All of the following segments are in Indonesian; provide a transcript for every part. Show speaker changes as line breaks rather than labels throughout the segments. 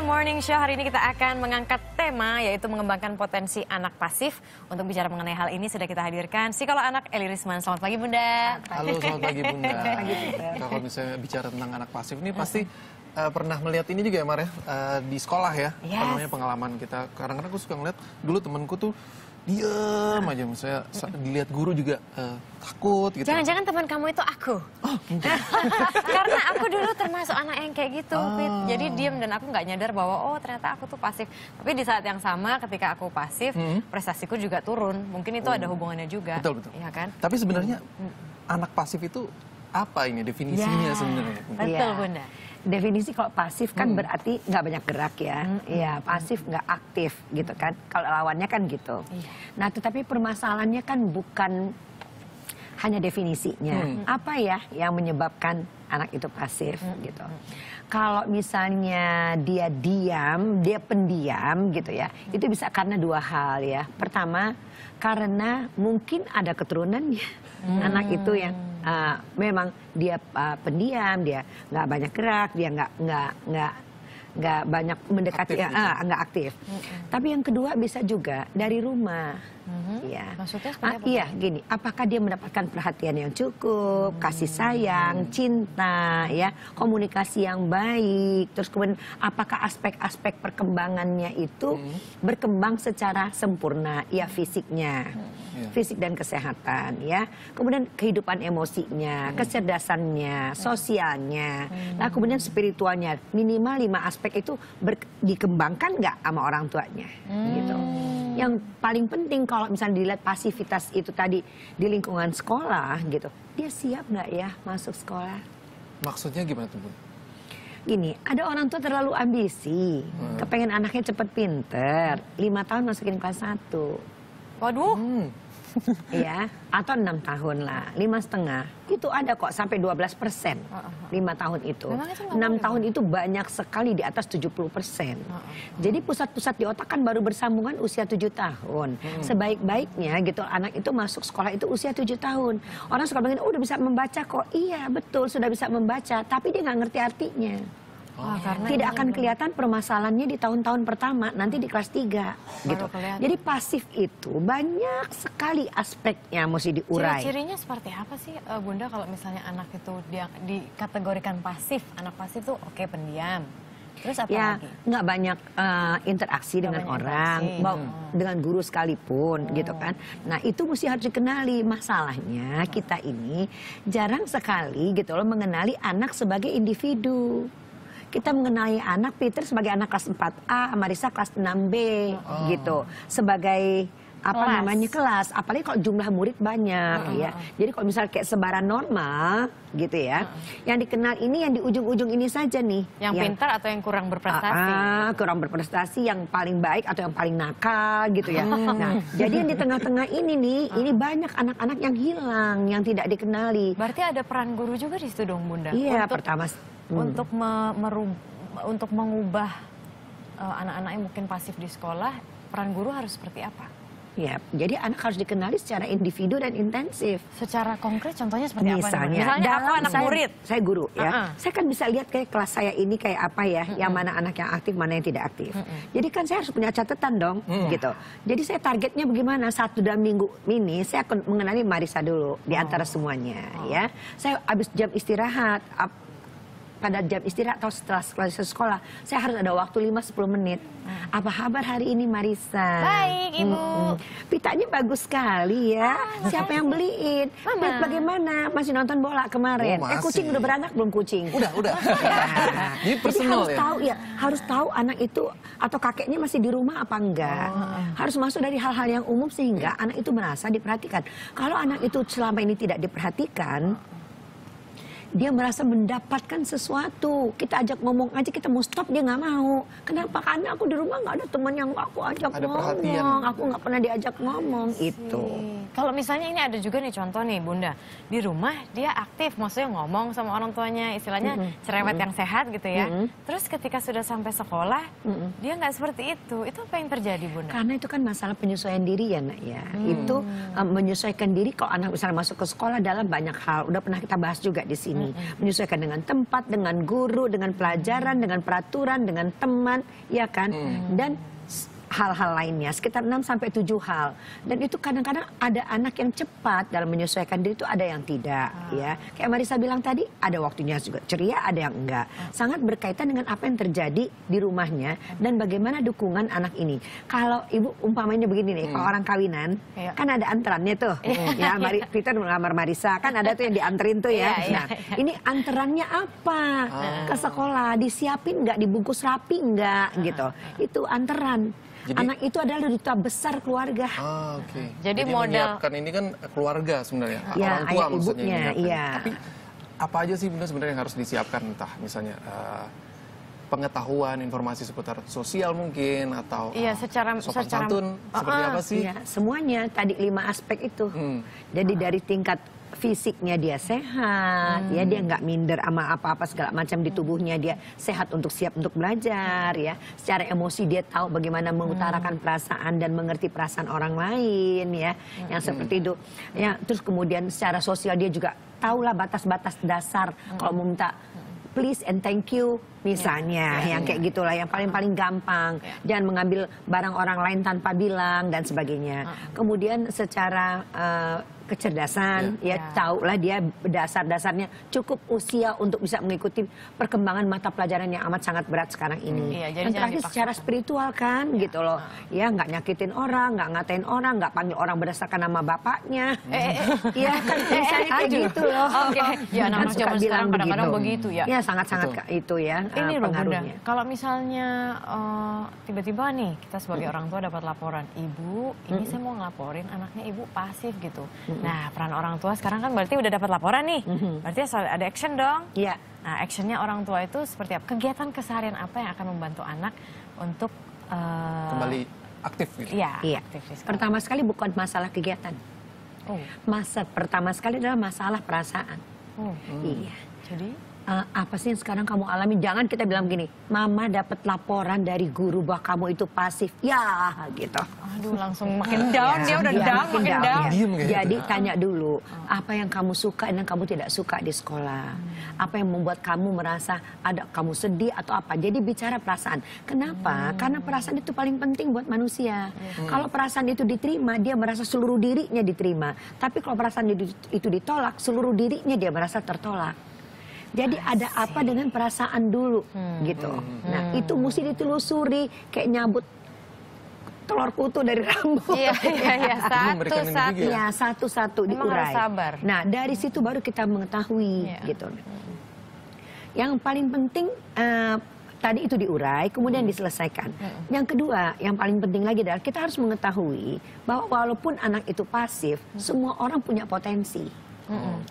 Morning Show. Hari ini kita akan mengangkat tema yaitu mengembangkan potensi anak pasif. Untuk bicara mengenai hal ini sudah kita hadirkan psikolog anak Eli Risman. Selamat pagi Bunda.
Halo, selamat pagi Bunda. Kalau misalnya bicara tentang anak pasif ini pasti pernah melihat ini juga ya Mar ya, di sekolah ya.
Yes.
Apa namanya pengalaman kita. Kadang-kadang aku suka ngeliat dulu temanku tuh diem aja, misalnya dilihat guru juga takut gitu.
Jangan-jangan teman kamu itu aku.
Oh,
Karena aku dulu termasuk anak yang kayak gitu, Fit. Jadi diem dan aku nggak nyadar bahwa oh ternyata aku tuh pasif. Tapi di saat yang sama ketika aku pasif, prestasiku juga turun. Mungkin itu ada hubungannya juga.
Betul, betul.
Iya kan?
Tapi sebenarnya anak pasif itu apa ini definisinya sebenarnya?
Betul Bunda.
Definisi kalau pasif kan berarti nggak banyak gerak ya. Iya, pasif nggak aktif gitu kan. Kalau lawannya kan gitu. Nah, tetapi permasalahannya kan bukan hanya definisinya. Apa ya yang menyebabkan anak itu pasif gitu. Kalau misalnya dia diam, dia pendiam gitu ya. Itu bisa karena dua hal ya. Pertama, karena mungkin ada keturunannya. Anak itu yang memang dia pendiam, dia nggak banyak gerak, dia nggak banyak mendekati, nggak aktif. Tapi yang kedua bisa juga dari rumah. Ya.
Maksudnya seperti apa?
Iya, gini. Apakah dia mendapatkan perhatian yang cukup, kasih sayang, cinta, ya, komunikasi yang baik. Terus kemudian apakah aspek-aspek perkembangannya itu berkembang secara sempurna, ya fisiknya. Fisik dan kesehatan ya, kemudian kehidupan emosinya, kecerdasannya, sosialnya, nah kemudian spiritualnya, minimal 5 aspek itu dikembangkan nggak sama orang tuanya, gitu. Yang paling penting kalau misalnya dilihat pasivitas itu tadi di lingkungan sekolah gitu, dia siap nggak ya masuk sekolah?
Maksudnya gimana tuh Bun?
Gini, ada orang tua terlalu ambisi, kepengen anaknya cepet pinter, 5 tahun masukin kelas 1.
Waduh.
Ya, atau 6 tahun lah, 5,5. Itu ada kok sampai 12%. 5 tahun itu. 6 tahun itu banyak sekali di atas 70%. Jadi pusat-pusat di otak kan baru bersambungan usia 7 tahun. Sebaik-baiknya gitu anak itu masuk sekolah itu usia 7 tahun. Orang suka bilang, oh udah bisa membaca kok. Iya, betul sudah bisa membaca, tapi dia nggak ngerti artinya. Tidak akan kelihatan permasalahannya di tahun-tahun pertama, nanti di kelas 3 gitu. Jadi pasif itu banyak sekali aspeknya mesti diurai.
Ciri-cirinya seperti apa sih Bunda kalau misalnya anak itu dia dikategorikan pasif? Anak pasif tuh oke, pendiam. Terus apa
ya,
lagi?
nggak banyak interaksi dengan orang, dengan guru sekalipun gitu kan. Nah itu mesti harus dikenali. Masalahnya kita ini jarang sekali gitu loh mengenali anak sebagai individu. Kita mengenali anak Peter sebagai anak kelas 4A, Marisa kelas 6B gitu. Sebagai apa namanya kelas, apalagi kalau jumlah murid banyak ya. Jadi kalau misalnya kayak sebaran normal gitu ya. Yang dikenal ini yang di ujung-ujung ini saja nih.
Yang pintar atau yang kurang berprestasi?
Kurang berprestasi, yang paling baik atau yang paling nakal gitu ya. Nah, jadi yang di tengah-tengah ini nih, ini banyak anak-anak yang hilang, yang tidak dikenali.
Berarti ada peran guru juga di situ dong Bunda?
Iya,
untuk untuk mengubah anak-anak yang mungkin pasif di sekolah, peran guru harus seperti apa?
Ya, jadi anak harus dikenali secara individu dan intensif.
Secara konkret contohnya seperti apa?
Misalnya
aku anak murid.
Saya guru ya. Saya kan bisa lihat kayak kelas saya ini kayak apa ya, yang mana anak yang aktif, mana yang tidak aktif. Jadi kan saya harus punya catatan dong, gitu. Jadi saya targetnya bagaimana? 1 dalam minggu ini saya akan mengenali Marisa dulu di antara semuanya ya. Saya habis jam istirahat, pada jam istirahat atau setelah selesai sekolah, saya harus ada waktu 5-10 menit. Apa kabar hari ini Marisa?
Baik Ibu.
Pitanya bagus sekali ya. Siapa yang beliin? Pit bagaimana? Masih nonton bola kemarin? Kucing udah beranak belum kucing?
Udah. Ini personal
harus
ya?
Tahu ya, harus tahu anak itu atau kakeknya masih di rumah apa enggak. Harus masuk dari hal-hal yang umum sehingga anak itu merasa diperhatikan. Kalau anak itu selama ini tidak diperhatikan, dia merasa mendapatkan sesuatu. Kita ajak ngomong aja, kita mau stop, dia nggak mau. Kenapa? Karena aku di rumah nggak ada teman yang aku ajak ngomong. Aku nggak pernah diajak ngomong. Itu.
Kalau misalnya ini ada juga nih contoh nih Bunda, di rumah dia aktif, maksudnya ngomong sama orang tuanya, istilahnya cerewet yang sehat gitu ya. Terus ketika sudah sampai sekolah, dia nggak seperti itu apa yang terjadi Bunda?
Karena itu kan masalah penyesuaian diri ya nak ya. Itu menyesuaikan diri kalau anak misalnya masuk ke sekolah dalam banyak hal. Udah pernah kita bahas juga di sini. Menyesuaikan dengan tempat, dengan guru, dengan pelajaran, dengan peraturan, dengan teman, ya kan. Dan hal-hal lainnya, sekitar 6-7 hal. Dan itu kadang-kadang ada anak yang cepat dalam menyesuaikan diri, itu ada yang tidak. Ya, kayak Marisa bilang tadi, ada waktunya juga ceria, ada yang enggak. Sangat berkaitan dengan apa yang terjadi di rumahnya dan bagaimana dukungan anak ini. Kalau ibu umpamanya begini nih, kalau orang kawinan, kan ada anterannya tuh. Ya, Peter ngelamar Marisa, kan ada tuh yang dianterin tuh ya. Nah, ini anterannya apa? Ke sekolah, disiapin nggak, dibungkus rapi nggak gitu. Itu anteran. Jadi, anak itu adalah duta besar keluarga.
Jadi
modal
menyiapkan ini kan keluarga sebenarnya,
ya,
orang tua maksudnya.
Ibunya, iya.
Tapi apa aja sih Bunda sebenarnya yang harus disiapkan, entah misalnya pengetahuan, informasi seputar sosial mungkin atau sopan santun seperti apa sih?
Iya, semuanya tadi 5 aspek itu. Jadi dari tingkat fisiknya dia sehat, ya dia nggak minder sama apa-apa segala macam di tubuhnya, dia sehat untuk siap untuk belajar ya. Secara emosi dia tahu bagaimana mengutarakan perasaan dan mengerti perasaan orang lain ya, yang seperti itu. Ya, terus kemudian secara sosial dia juga tahulah batas-batas dasar kalau mau minta please and thank you misalnya, yang kayak gitulah yang paling gampang. Jangan mengambil barang orang lain tanpa bilang dan sebagainya. Kemudian secara kecerdasan, tahulah dia dasar-dasarnya cukup usia untuk bisa mengikuti perkembangan mata pelajaran yang amat sangat berat sekarang ini. Dan terakhir secara spiritual kan, gitu loh. Ya, nggak nyakitin orang, nggak ngatain orang, nggak panggil orang berdasarkan nama bapaknya. Iya kan, misalnya kayak gitu loh.
Ya, anak zaman sekarang kadang-kadang begitu ya.
Ya, sangat-sangat itu ya.
Ini loh Bunda, kalau misalnya tiba-tiba nih kita sebagai orang tua dapat laporan, ibu ini saya mau ngelaporin anaknya ibu pasif gitu. Nah, peran orang tua sekarang kan berarti udah dapat laporan nih, berarti ada action dong.
Iya.
Nah, actionnya orang tua itu seperti apa? Kegiatan keseharian apa yang akan membantu anak untuk
kembali aktif gitu?
Iya.
Aktif di sekolah.
Pertama sekali bukan masalah kegiatan. Pertama sekali adalah masalah perasaan. Iya.
Jadi
apa sih yang sekarang kamu alami? Jangan kita bilang begini, mama dapat laporan dari guru bahwa kamu itu pasif. Ya, gitu.
Aduh, langsung makin down, dia udah down, makin down.
Jadi tanya dulu, apa yang kamu suka dan kamu tidak suka di sekolah? Apa yang membuat kamu merasa ada kamu sedih atau apa? Jadi bicara perasaan. Kenapa? Karena perasaan itu paling penting buat manusia. Kalau perasaan itu diterima, dia merasa seluruh dirinya diterima. Tapi kalau perasaan itu ditolak, seluruh dirinya dia merasa tertolak. Jadi ada apa dengan perasaan dulu, gitu. Nah, itu mesti ditelusuri, kayak nyabut telur kutu dari rambut.
Iya, satu-satu.
Ya, satu-satu diurai.
Sabar.
Nah, dari situ baru kita mengetahui, gitu. Yang paling penting tadi itu diurai, kemudian diselesaikan. Yang kedua, yang paling penting lagi adalah kita harus mengetahui bahwa walaupun anak itu pasif, semua orang punya potensi.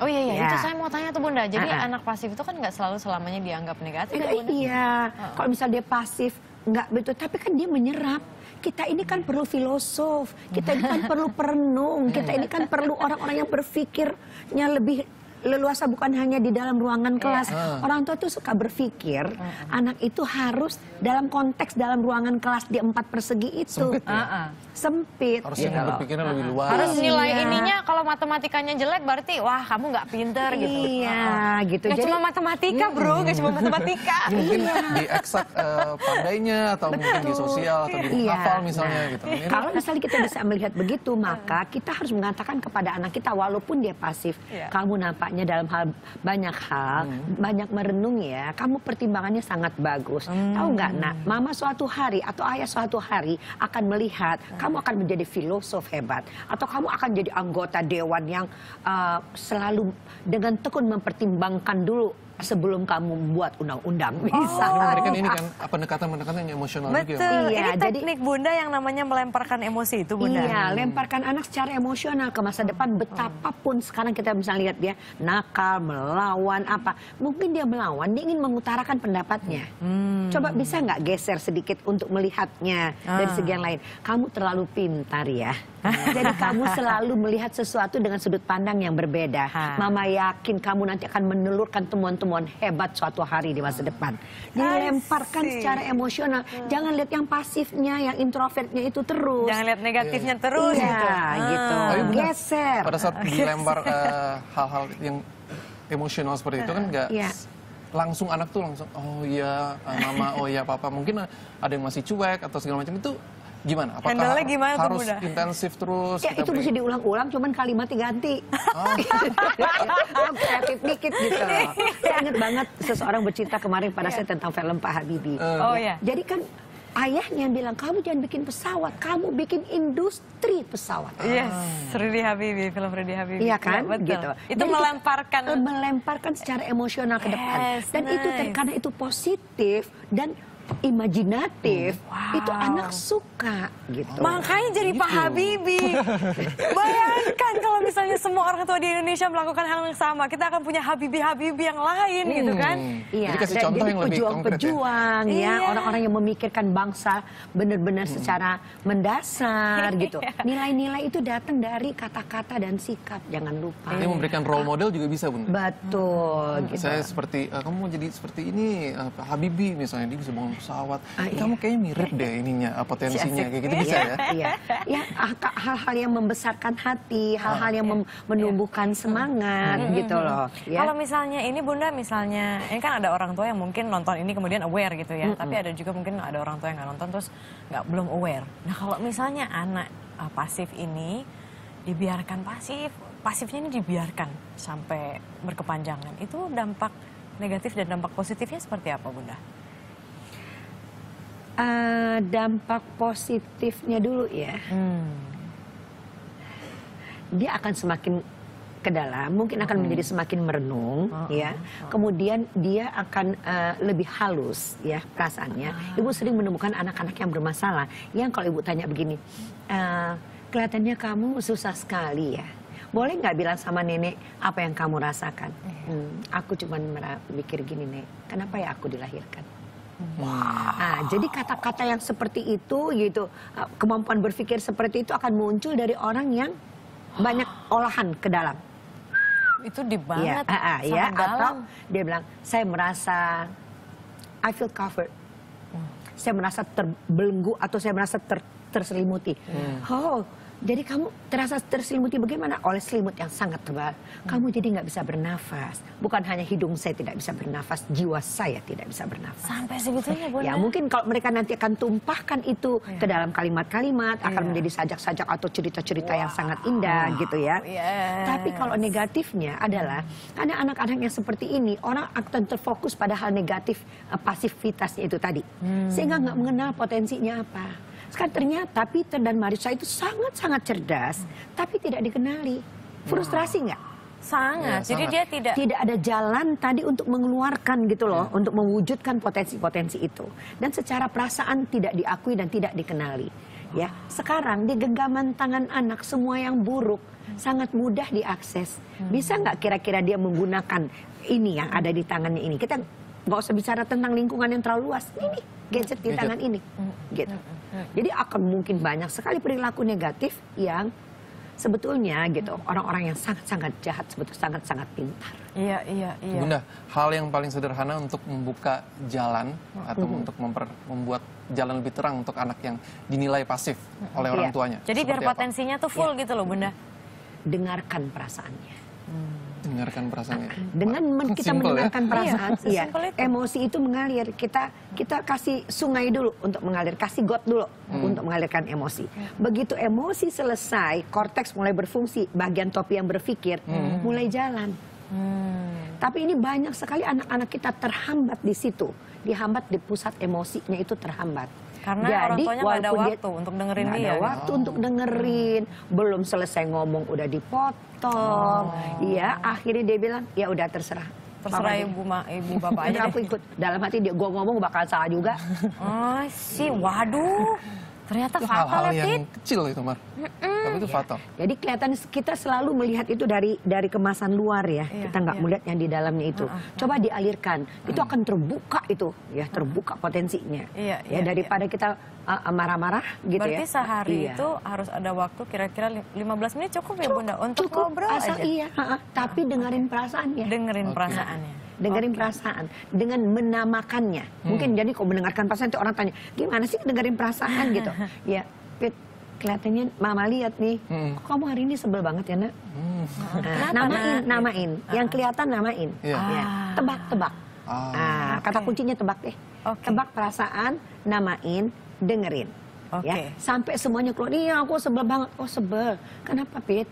Oh iya, itu saya mau tanya tuh Bunda. Jadi anak pasif itu kan nggak selalu selamanya dianggap negatif.
Iya, kalau misalnya dia pasif nggak betul, tapi kan dia menyerap. Kita ini kan perlu filosof, kita ini kan perlu perenung, kita ini kan perlu orang-orang yang berpikirnya lebih leluasa, bukan hanya di dalam ruangan kelas. Orang tua tuh suka berpikir anak itu harus dalam konteks dalam ruangan kelas di 4 persegi itu. Sempit.
Harusnya berpikirnya lebih luas.
Harus nilai ininya kalau matematikanya jelek berarti wah kamu nggak pinter gitu.
Iya, gitu.
Gak cuma matematika bro, gak cuma matematika.
Mungkin di eksak pandainya atau mungkin di sosial atau di hafal misalnya gitu.
Kalau misalnya kita bisa melihat begitu, maka kita harus mengatakan kepada anak kita walaupun dia pasif, kamu nampaknya dalam banyak hal, banyak merenung ya, kamu pertimbangannya sangat bagus. Tahu nggak nak, mama suatu hari atau ayah suatu hari akan melihat kamu akan menjadi filosof hebat, atau kamu akan jadi anggota dewan yang selalu dengan tekun mempertimbangkan dulu sebelum kamu buat undang-undang bisa.
Memberikan ini kan pendekatan-pendekatan yang emosional juga.
Betul.
Iya,
Ini teknik Bunda yang namanya melemparkan emosi itu, Bunda.
Iya, lemparkan anak secara emosional ke masa depan. Betapapun sekarang kita bisa lihat dia nakal, melawan apa. Mungkin dia melawan, dia ingin mengutarakan pendapatnya. Coba bisa nggak geser sedikit untuk melihatnya dari segi yang lain. Kamu terlalu pintar ya. Jadi kamu selalu melihat sesuatu dengan sudut pandang yang berbeda. Mama yakin kamu nanti akan menelurkan temuan-temuan hebat suatu hari di masa depan. Jadi lemparkan secara emosional. Jangan lihat yang pasifnya, yang introvertnya itu terus.
Jangan lihat negatifnya terus.
Iya, gitu. Geser.
Pada saat dilempar hal-hal yang emosional seperti itu kan nggak langsung anak tuh langsung oh iya mama, oh iya papa. Mungkin ada yang masih cuek atau segala macam itu. Gimana? Apakah
gimana
harus
tuh,
intensif terus?
Ya itu mesti diulang-ulang, cuman kalimatnya ganti. Kreatif dikit gitu. Saya ingat banget seseorang bercerita kemarin pada saya tentang film Pak Habibie.
Oh iya.
Jadi kan ayahnya bilang, kamu jangan bikin pesawat, kamu bikin industri pesawat.
Yes, Rudy Habibie, film Rudy Habibie.
Iya kan?
Ya,
Gitu.
Itu
Jadi
melemparkan
secara emosional ke depan. Dan
nice.
itu karena itu positif dan imajinatif, itu anak suka gitu.
Makanya jadi Pak Habibie. Bayangkan kalau misalnya semua orang tua di Indonesia melakukan hal yang sama, kita akan punya Habibie-Habibie yang lain gitu kan.
Iya,
Jadi kasih contoh yang lebih konkret
pejuang ya,
Iya.
orang-orang yang memikirkan bangsa benar-benar secara mendasar gitu. Nilai-nilai itu datang dari kata-kata dan sikap, jangan lupa.
Ini memberikan role model juga bisa, Bun.
Betul gitu.
Saya seperti, kamu mau jadi seperti ini, Pak Habibie misalnya, dia bisa bangun pesawat. Kamu
iya.
kayaknya mirip deh ininya, potensinya, kayak gitu bisa ya?
Iya, ya hal-hal yang membesarkan hati, hal-hal yang menumbuhkan semangat gitu loh. Ya.
Kalau misalnya ini Bunda, misalnya ini kan ada orang tua yang mungkin nonton ini kemudian aware gitu ya, tapi ada juga mungkin ada orang tua yang nggak nonton terus belum aware. Nah kalau misalnya anak pasif ini dibiarkan pasifnya ini dibiarkan sampai berkepanjangan, itu dampak negatif dan dampak positifnya seperti apa, Bunda?
Dampak positifnya dulu ya. Dia akan semakin ke dalam, mungkin akan menjadi semakin merenung, ya. Kemudian dia akan lebih halus, ya perasaannya. Ibu sering menemukan anak-anak yang bermasalah, yang kalau ibu tanya begini, kelihatannya kamu susah sekali ya. Boleh nggak bilang sama nenek apa yang kamu rasakan? Aku cuma mikir gini, Nek, kenapa ya aku dilahirkan? Nah, jadi kata-kata yang seperti itu gitu, kemampuan berpikir seperti itu akan muncul dari orang yang banyak olahan ke dalam.
Itu deep banget,
ya,
sangat dalam.
atau dia bilang, saya merasa I feel covered. Saya merasa terbelenggu atau saya merasa terselimuti. Oh, jadi kamu terasa terselimuti bagaimana? Oleh selimut yang sangat tebal. Kamu jadi nggak bisa bernafas. Bukan hanya hidung saya tidak bisa bernafas, jiwa saya tidak bisa bernafas.
Sampai segitunya, Bunda?
Ya mungkin kalau mereka nanti akan tumpahkan itu ke dalam kalimat-kalimat, akan menjadi sajak-sajak atau cerita-cerita yang sangat indah gitu ya. Tapi kalau negatifnya adalah, karena anak-anak yang seperti ini, orang akan terfokus pada hal negatif, pasifitasnya itu tadi. Sehingga nggak mengenal potensinya apa. Sekarang ternyata Peter dan Marissa itu sangat-sangat cerdas, tapi tidak dikenali. Frustrasi nggak?
Sangat. Jadi dia
tidak ada jalan tadi untuk mengeluarkan gitu loh, untuk mewujudkan potensi-potensi itu. Dan secara perasaan tidak diakui dan tidak dikenali. Ya, sekarang di genggaman tangan anak semua yang buruk sangat mudah diakses. Bisa nggak kira-kira dia menggunakan ini yang ada di tangannya ini? Kita nggak usah bicara tentang lingkungan yang terlalu luas. Ini gadget di tangan ini, gitu. Jadi akan mungkin banyak sekali perilaku negatif yang sebetulnya gitu orang-orang yang sangat-sangat jahat sebetulnya sangat-sangat pintar.
Iya.
Bunda, hal yang paling sederhana untuk membuka jalan atau untuk membuat jalan lebih terang untuk anak yang dinilai pasif oleh orang tuanya.
Jadi biar potensinya tuh full gitu loh, Bunda.
Dengarkan perasaannya.
Dengarkan perasaannya.
Dengan kita mendengarkan perasaan,
iya,
emosi itu mengalir. Kita kasih sungai dulu untuk mengalir, kasih got dulu untuk mengalirkan emosi. Begitu emosi selesai, korteks mulai berfungsi, bagian topi yang berpikir mulai jalan. Tapi ini banyak sekali anak-anak kita terhambat di situ, dihambat di pusat emosinya itu terhambat.
Karena
jadi,
orang tuanya nggak ada waktu untuk dengerin dia.
Ada waktu untuk dengerin, belum selesai ngomong udah dipotong. Akhirnya dia bilang, ya udah terserah.
Terserah ibu bapak aja
Aku
deh.
ikut. Dalam hati dia gue ngomong bakal salah juga.
Oh sih, waduh. Ternyata
Itu
fatal
hal-hal
ya,
yang
Pit.
kecil itu, Mar. Tapi itu fatal.
Jadi kelihatan kita selalu melihat itu dari kemasan luar ya.
Iya,
Kita nggak
iya.
melihat yang di dalamnya itu. Coba dialirkan. Itu akan terbuka itu ya, terbuka potensinya.
Iya,
Ya
iya,
daripada kita marah-marah gitu
Berarti
ya.
sehari
Iya.
itu harus ada waktu kira-kira 15 menit cukup ya Bunda untuk
Cukup
ngobrol
asal
aja.
iya, tapi dengerin perasaannya.
Dengerin
Oke.
perasaannya.
Dengerin perasaan dengan menamakannya. Mungkin jadi kalau mendengarkan perasaan itu orang tanya, gimana sih dengerin perasaan gitu. Ya, Pit, kelihatannya Mama lihat nih, kok kamu hari ini sebel banget ya, Nak?
Kenapa,
Namain. Yang kelihatan namain.
Iya.
Ya, tebak-tebak. Kata
Oke.
kuncinya tebak deh.
Oke.
Tebak perasaan, namain, dengerin.
Oke.
Ya, sampai semuanya keluar. Iya, aku sebel banget. Oh, sebel. Kenapa, Pit?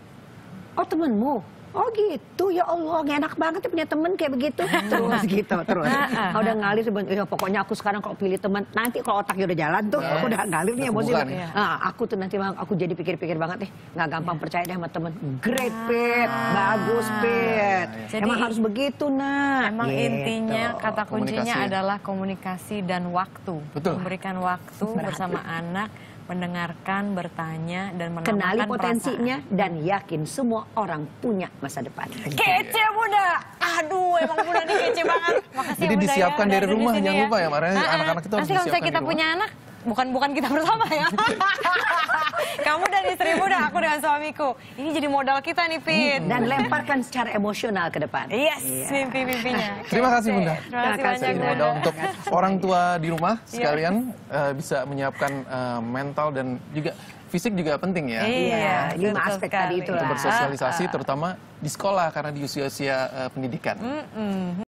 Oh, temenmu. Oh gitu, ya Allah, nggak enak banget ya punya temen kayak begitu. Terus gitu, terus. Udah ngalir, ya, pokoknya aku sekarang kalau pilih teman, nanti kalau otaknya udah jalan tuh, aku udah ngalir nih emosi.
Bukan, ya?
Aku tuh nanti aku jadi pikir-pikir banget deh, nggak gampang percaya deh sama temen. Great, Pit, bagus, Pit.
Jadi-
Emang harus begitu, Nak.
Emang
Gitu.
intinya kata kuncinya
Komunikasi.
adalah komunikasi dan waktu.
Betul.
Memberikan waktu bersama anak, mendengarkan, bertanya, dan menamakan
Kenali
perasaan.
potensinya dan yakin semua orang punya masa depan.
Kece Bunda. Aduh, emang Bunda ini kece banget. Makasih
Jadi
ya, Bunda,
disiapkan
ya,
dari
udah
rumah,
di sini
jangan
ya.
lupa ya, Mara. Anak-anak itu harus
Nanti kalau misalnya
disiapkan
kita
di
punya anak, bukan kita bersama ya. Kamu dan istrimu dan aku dengan suamiku. Ini jadi modal kita nih, Pit.
Dan lemparkan secara emosional ke depan.
Yes, mimpi-mimpinya.
Terima kasih, Bunda.
Terima kasih banyak,
Jadi
Bunda.
modal untuk orang tua di rumah
Iya.
sekalian bisa menyiapkan mental dan juga fisik juga penting ya.
Iya,
5
betul
aspek
sekali.
tadi itu
Untuk
lah.
bersosialisasi terutama di sekolah karena di usia-usia pendidikan.